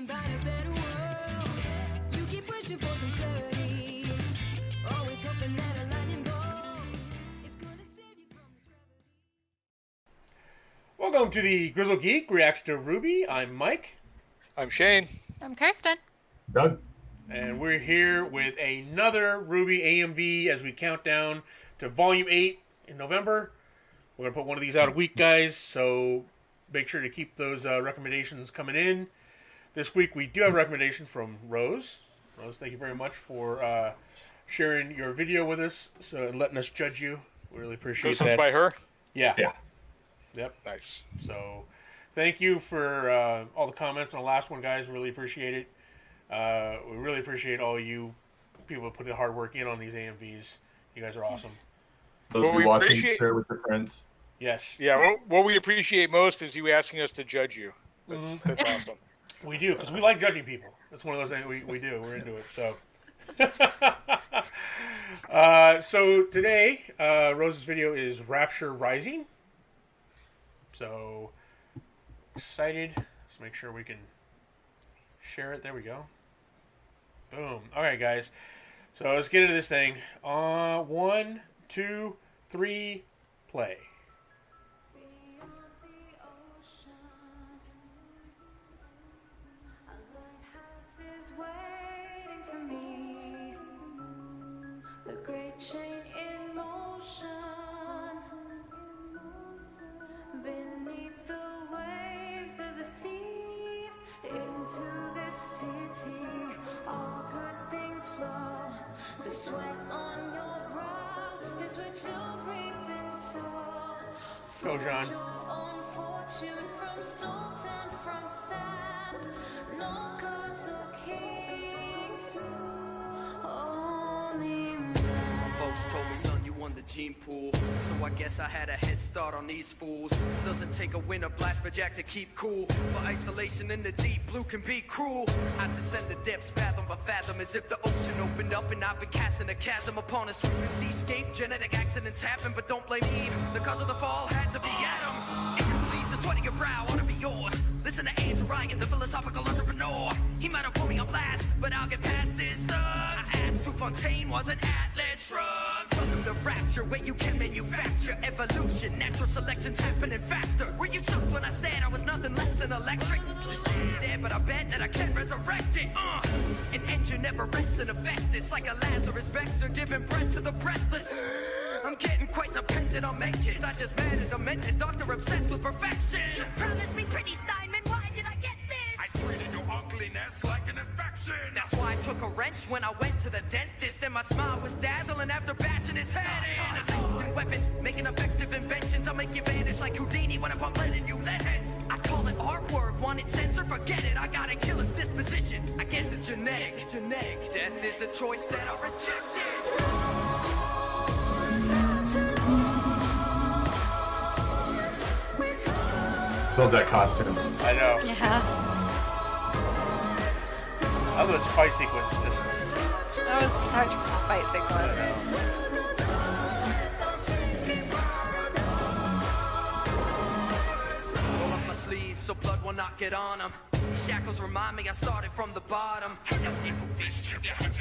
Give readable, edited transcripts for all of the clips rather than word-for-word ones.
about a better world. You keep wishing for some clarity, always hoping that a lightning bolt is gonna save you from this gravity. Welcome to the Grizzled Geek Reacts to RWBY. I'm Mike. I'm Shane. I'm Kirsten. Doug. And we're here with another RWBY AMV as we count down to Volume 8 in November. We're going to put one of these out a week, guys, so make sure to keep those recommendations coming in. This week we do have a recommendation from Rose. Rose, thank you very much for sharing your video with us and letting us judge you. We really appreciate This that. one's by her? Yeah. Yeah. Yep. Nice. So thank you for all the comments on the last one, guys. Really appreciate it. We really appreciate all you people that put the hard work in on these AMVs. You guys are awesome. Those Well, who we watching, appreciate- share with your friends. Yes. Yeah, what we appreciate most is you asking us to judge you. That's awesome. We do, because we like judging people. That's one of those things we do. We're into it. So so today, Rose's video is Rapture Rising. So excited. Let's make sure we can share it. There we go. Boom. All right, guys. So let's get into this thing. 1, 2, 3, play. Beyond the ocean, a lighthouse is waiting for me. The great chain in motion, beneath the waves of the sea, into this city, all good things flow. The sweat on your brow is what you'll reap and sow. Go, John. Your own fortune from sultan, from sand. No gods or kings, only man. Folks told me, son, you won the gene pool, so I guess I had a head start on these fools. Doesn't take a winter blast for Jack to keep cool, but isolation in the deep blue can be cruel. I descend the depths fathom by fathom, as if the ocean opened up and I've been casting a chasm upon a sweeping seascape. Genetic accidents happen, but don't blame Eve. The cause of the fall had to be Adam. If you believe the sweat of your brow ought to be yours, listen to Andrew Ryan, the philosophical entrepreneur. He might have put me on blast, but I'll get past this thug. I asked who Fontaine was an Atlas shrug. Welcome to Rapture, where you can manufacture evolution. Natural selection's happening faster. Were you shocked when I said I was nothing less than electric? This city's dead, but I bet that I can resurrect it. An engine never rests in a vest. It's like a Lazarus vector giving breath to the breathless. I'm getting quite dependent on make-its. I just met a demented doctor obsessed with perfection. You promised me pretty Steinman, why did I get this? I treated your ugliness like an infection. That's why I took a wrench when I went to the dentist, and my smile was dazzling after bashing his head in. Weapons, making effective inventions. I'll make you vanish like Houdini when I'm letting you let heads. I call it artwork, want it censored, forget it. I got a killer's disposition. I guess it's genetic. Death is a choice that I rejected. Build that costume. I know. Yeah. I love this fight sequence. Just That was such a fight sequence. Roll up my sleeves so blood will not get on them. Shackles remind me I started from the bottom. Hello, nipple fish,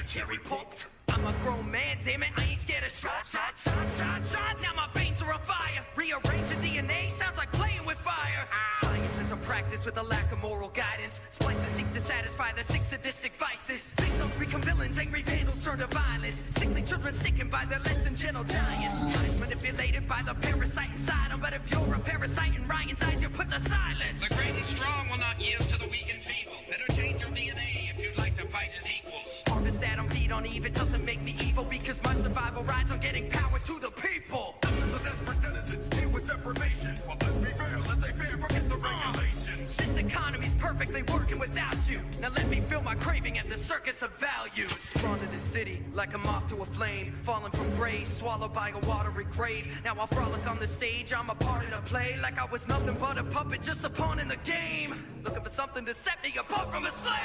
cherry pulp. I'm a grown man, damn it, I ain't scared of shots. Now my veins are on fire. Rearranging DNA sounds like playing with fire. Science is a practice with a lack of moral guidance. Splices seek to satisfy their sick sadistic vices. Victims become villains, angry vandals turn to violence. Sickly children sticking by their less than gentle giants. Lies manipulated by the parasite inside them. But if you're a parasite in Ryan's eyes, you put to silence. The great and strong will not yield to the weak and feeble. Better change your DNA if you'd like to fight as equals. Harvest Adam, feed on Eve, it doesn't make me evil, because my survival rides on getting power to the people. The desperate denizens deal with deprivation. Well, let's be fair, let's say fair, forget the regulations. This economy's perfectly working without you. Now let me feel my craving at the circus of values. Drawn to the city like a moth to a flame, falling from grace, swallowed by a watery grave. Now I frolic on the stage, I'm a part of the play, like I was nothing but a puppet, just a pawn in the game. Looking for something to set me apart from a slave.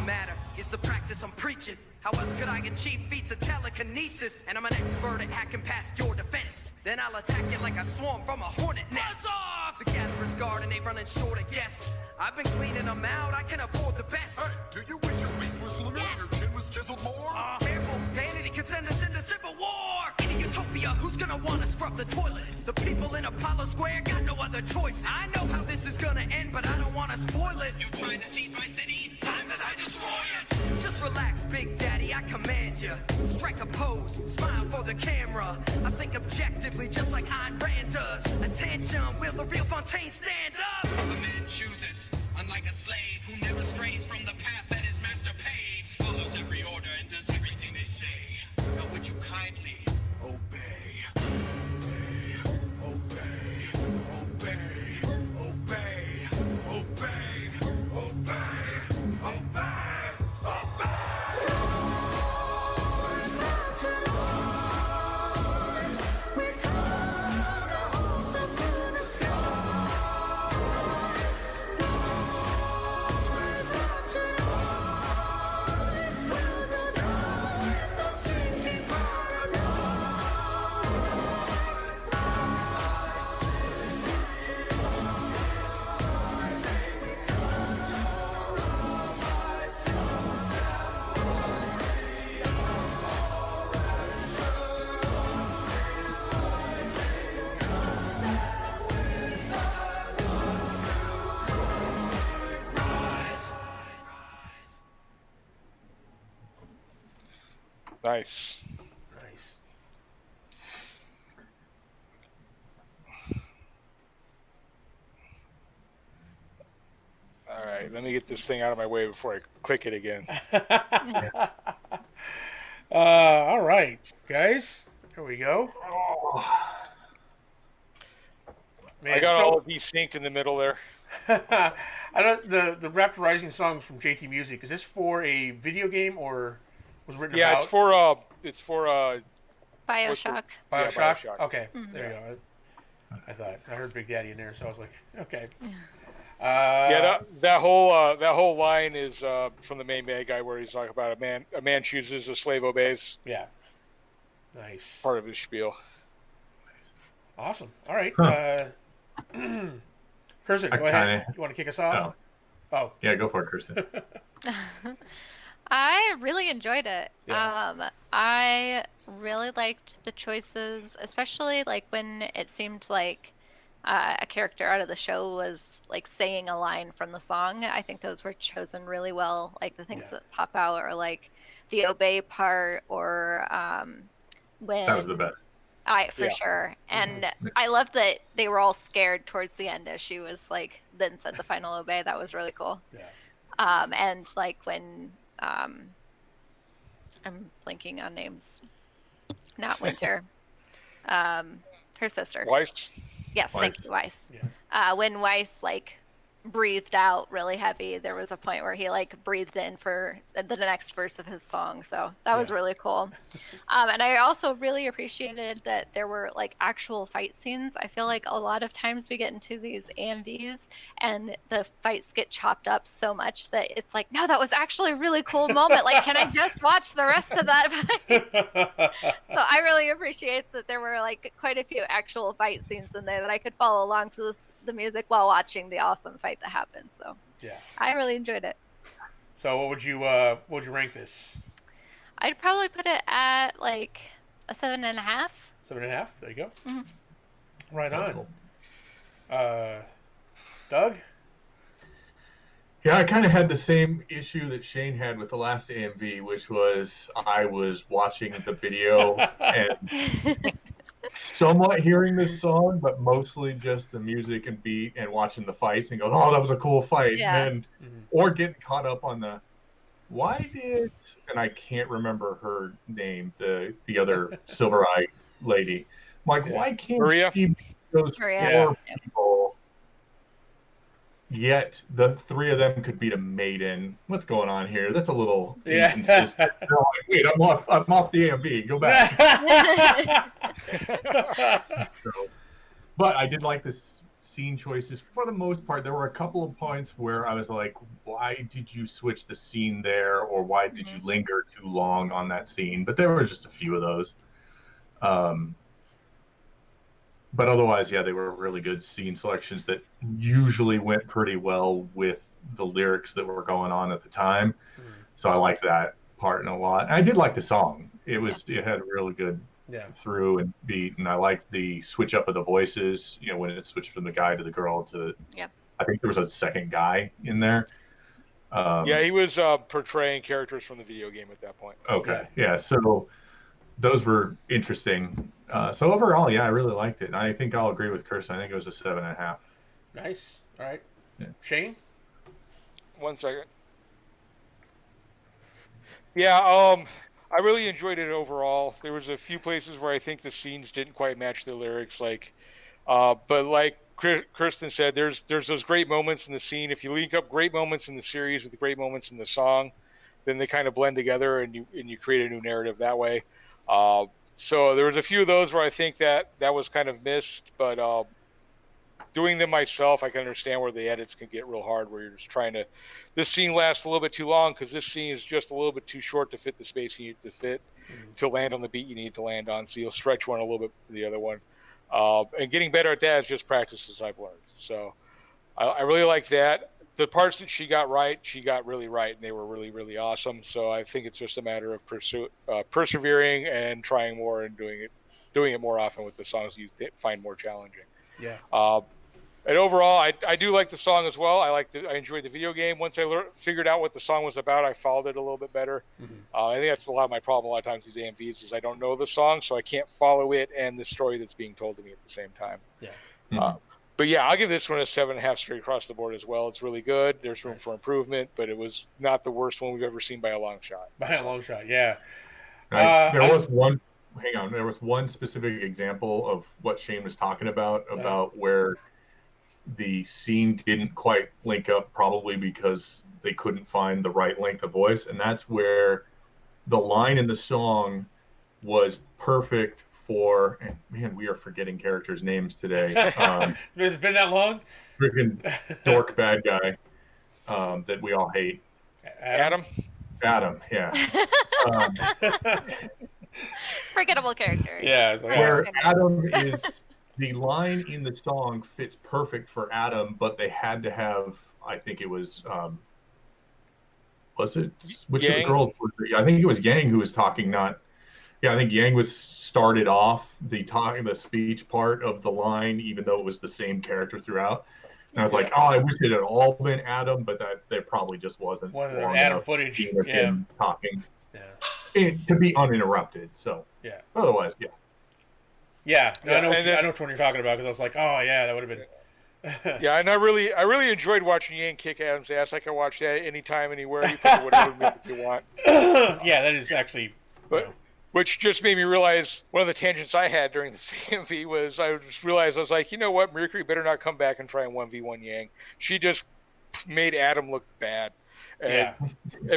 matter is the practice I'm preaching. How else could I achieve feats of telekinesis? And I'm an expert at hacking past your defense. Then I'll attack you like a swarm from a hornet nest. Buzz off! The gatherer's guard and they running short of guests. I've been cleaning them out, I can afford the best. Hey, do you wish your waist was slimmer and your chin was chiseled more? Careful, vanity could send us into civil war. In a utopia, who's gonna wanna scrub the toilets? The people in Apollo Square got no other choice. I know how this is gonna end, but I don't wanna spoil it. You tried to seize my city, time that I destroy it. Just relax, Big Daddy, I command you. Strike a pose, smile for the camera. I think objectively, just like Ayn Rand does. Attention, will the real Fontaine stand up? A man chooses, unlike a slave who never strays from the path that his master paves. Follows every order and does everything they say. Now would you kindly Obey, obey, obey, obey, obey, obey, obey, obey, obey. Nice. Nice. All right, let me get this thing out of my way before I click it again. All right, guys. There we go. Man, I got so- all of these synced in the middle there. I don't the Rapture Rising songs from JT Music. Is this for a video game or was it written Yeah, about? it's for Bioshock. Bioshock. Yeah, Bioshock. Okay, there you go. I thought I heard Big Daddy in there, so I was like, okay. yeah, that whole line is from the main bad guy where he's talking about a man chooses, a slave obeys. Yeah. Nice. Part of his spiel. Awesome. All right. Kirsten, I go ahead. kinda- You want to kick us off? Oh, Yeah, go for it, Kirsten. I really enjoyed it. Yeah. I really liked the choices, especially like when it seemed like a character out of the show was like saying a line from the song. I think those were chosen really well. Like the things Yeah. that pop out are like the obey part or when That was the best. For sure. And I love that they were all scared towards the end as she was like then said the final obey. That was really cool. yeah. And like when I'm blanking on names. Not Winter. Her sister. Weiss? Yes, thank Weiss. you, Weiss. Yeah. When Weiss like breathed out really heavy, there was a point where he like breathed in for the next verse of his song, so that was Yeah. really cool. And I also really appreciated that there were like actual fight scenes. I feel like a lot of times we get into these AMVs and the fights get chopped up so much that it's like, no, that was actually a really cool moment, like can I just watch the rest of that fight? So I really appreciate that there were like quite a few actual fight scenes in there that I could follow along to the music while watching the awesome fight that happened. So Yeah. I really enjoyed it. So what would you rank this? I'd probably put it at like a 7.5. 7.5. There you go. Mhm. Right That's on. cool. Doug. Yeah, I kind of had the same issue that Shane had with the last AMV, which was I was watching the video and somewhat hearing this song, but mostly just the music and beat and watching the fights and go, oh, that was a cool fight. Yeah. And or getting caught up on and I can't remember her name, the other silver eye lady. I'm like, why can't Maria? she beat those Maria. four people? Yet the three of them could beat a maiden. What's going on here? That's a little Yeah. inconsistent. They're like, wait, I'm off the AMV. Go back. So, but I did like this scene choices. For the most part, there were a couple of points where I was like, why did you switch the scene there, or why did you linger too long on that scene? But there were just a few of those. But otherwise, yeah, they were really good scene selections that usually went pretty well with the lyrics that were going on at the time. So I liked that part a lot. And I did like the song. It had a really good through and beat, and I liked the switch up of the voices. You know, when it switched from the guy to the girl to, I think there was a second guy in there. Yeah, he was portraying characters from the video game at that point. Okay, yeah. So those were interesting. So overall, yeah, I really liked it. I think I'll agree with Chris. I think it was a 7.5. Nice. All right. Yeah. Shane? 1 second. Yeah, I really enjoyed it overall. There was a few places where I think the scenes didn't quite match the lyrics, but like Kristen said, there's those great moments in the scene. If you link up great moments in the series with great moments in the song, then they kind of blend together, and you create a new narrative that way. So there was a few of those where I think that was kind of missed, but doing them myself, I can understand where the edits can get real hard, where you're just trying to. This scene lasts a little bit too long because this scene is just a little bit too short to fit the space you need to fit to land on the beat you need to land on. So you'll stretch one a little bit for the other one. And getting better at that is just practice, as I've learned. So I really like that. The parts that she got right, she got really right, and they were really, really awesome. So I think it's just a matter of persevering and trying more and doing it more often with the songs you find more challenging. Yeah. And overall, I do like the song as well. I enjoyed the video game. Once I figured out what the song was about, I followed it a little bit better. I think that's a lot of my problem a lot of times with these AMVs is I don't know the song, so I can't follow it and the story that's being told to me at the same time. Yeah. But yeah, I'll give this one a 7.5 straight across the board as well. It's really good. There's room for improvement, but it was not the worst one we've ever seen by a long shot. By a long shot, yeah. There was one. Hang on. There was one specific example of what Shane was talking about where the scene didn't quite link up, probably because they couldn't find the right length of voice, and that's where the line in the song was perfect for. And man, we are forgetting characters' names today. Has it been that long? Freaking dork bad guy that we all hate. Adam, yeah. Forgettable character. Yeah. Where Adam is. The line in the song fits perfect for Adam, but they had to have, I think it was it? Which Yang? of the girls was it? I think it was Yang who was talking, I think Yang was started off the speech part of the line, even though it was the same character throughout. And I was like, I wish it had all been Adam, but that there probably just wasn't long Adam enough footage with him talking. Yeah. To be uninterrupted. So otherwise, Yeah, no, I know which one you're talking about, because I was like, oh yeah, that would have been. Yeah, and I really enjoyed watching Yang kick Adam's ass. I can watch that anytime, anywhere. You put whatever music you want. Yeah, that is actually. Which just made me realize one of the tangents I had during the CMV was I just realized I was like, you know what, Mercury better not come back and try and 1v1 Yang. She just made Adam look bad, and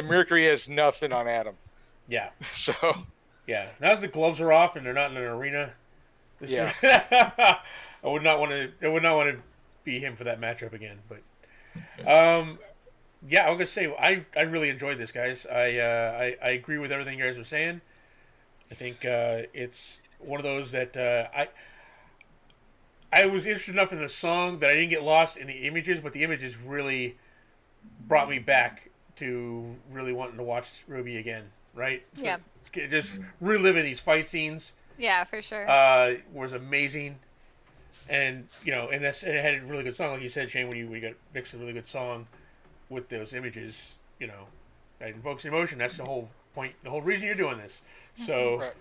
Mercury has nothing on Adam. Yeah. So. Yeah, now that the gloves are off and they're not in an arena. I would not want to be him for that matchup again. But I'm gonna say I really enjoyed this, guys. I agree with everything you guys were saying. I think it's one of those that I was interested enough in the song that I didn't get lost in the images, but the images really brought me back to really wanting to watch RWBY again. Right? Yeah. Just reliving these fight scenes. Yeah, for sure. Was amazing, and and it had a really good song, like you said, Shane. When you got mixed a really good song with those images, that invokes emotion. That's the whole point, the whole reason you're doing this. So,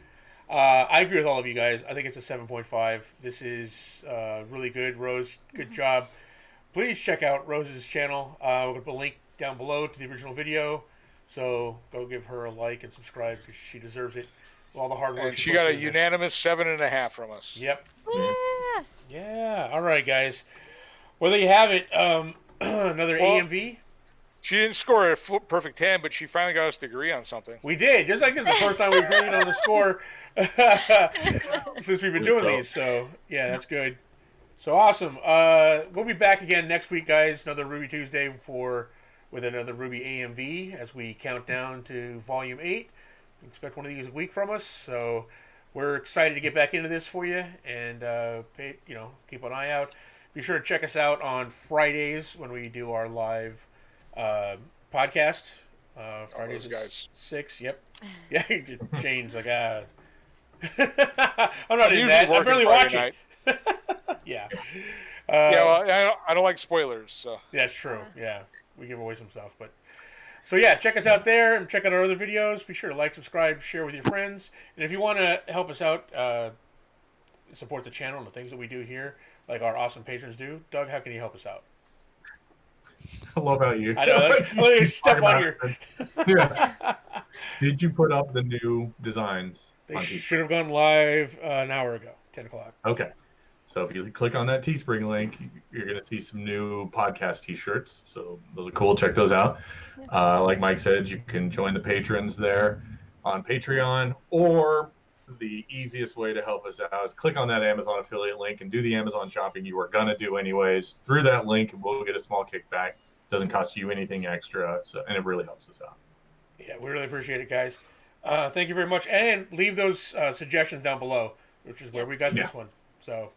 I agree with all of you guys. I think it's a 7.5. This is really good. Rose, good job. Please check out Rose's channel. We're gonna put a link down below to the original video. So go give her a like and subscribe because she deserves it. All the hard work. And she got a unanimous 7.5 from us. Yep. Yeah. All right, guys. Well, there you have it. Another AMV. She didn't score a perfect 10, but she finally got us to agree on something. We did. Just like this is the first time we agreed on the score since we've been doing these. So, yeah, that's good. So awesome. We'll be back again next week, guys. Another Ruby Tuesday with another RWBY AMV as we count down to Volume 8. Expect one of these a week from us. So we're excited to get back into this for you, and keep an eye out. Be sure to check us out on Fridays when we do our live podcast. Fridays at 6. Yep. Yeah, Shane's like, I'm not in that. I'm barely watching. Yeah. I don't like spoilers. So. That's true. Yeah, we give away some stuff, but so yeah, check us out there and check out our other videos. Be sure to like, subscribe, share with your friends, and if you want to help us out, support the channel and the things that we do here, like our awesome patrons do. Doug, how can you help us out? I love how you. I know. Let me step on your. Yeah. Did you put up the new designs? They should have gone live an hour ago, 10 o'clock. Okay. So if you click on that Teespring link, you're going to see some new podcast T-shirts. So those are cool. Check those out. Like Mike said, you can join the patrons there on Patreon, or the easiest way to help us out is click on that Amazon affiliate link and do the Amazon shopping you are going to do anyways. Through that link, we'll get a small kickback. Doesn't cost you anything extra, and it really helps us out. Yeah, we really appreciate it, guys. Thank you very much. And leave those suggestions down below, which is where we got this one. So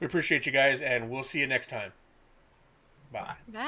we appreciate you guys, and we'll see you next time. Bye. Bye.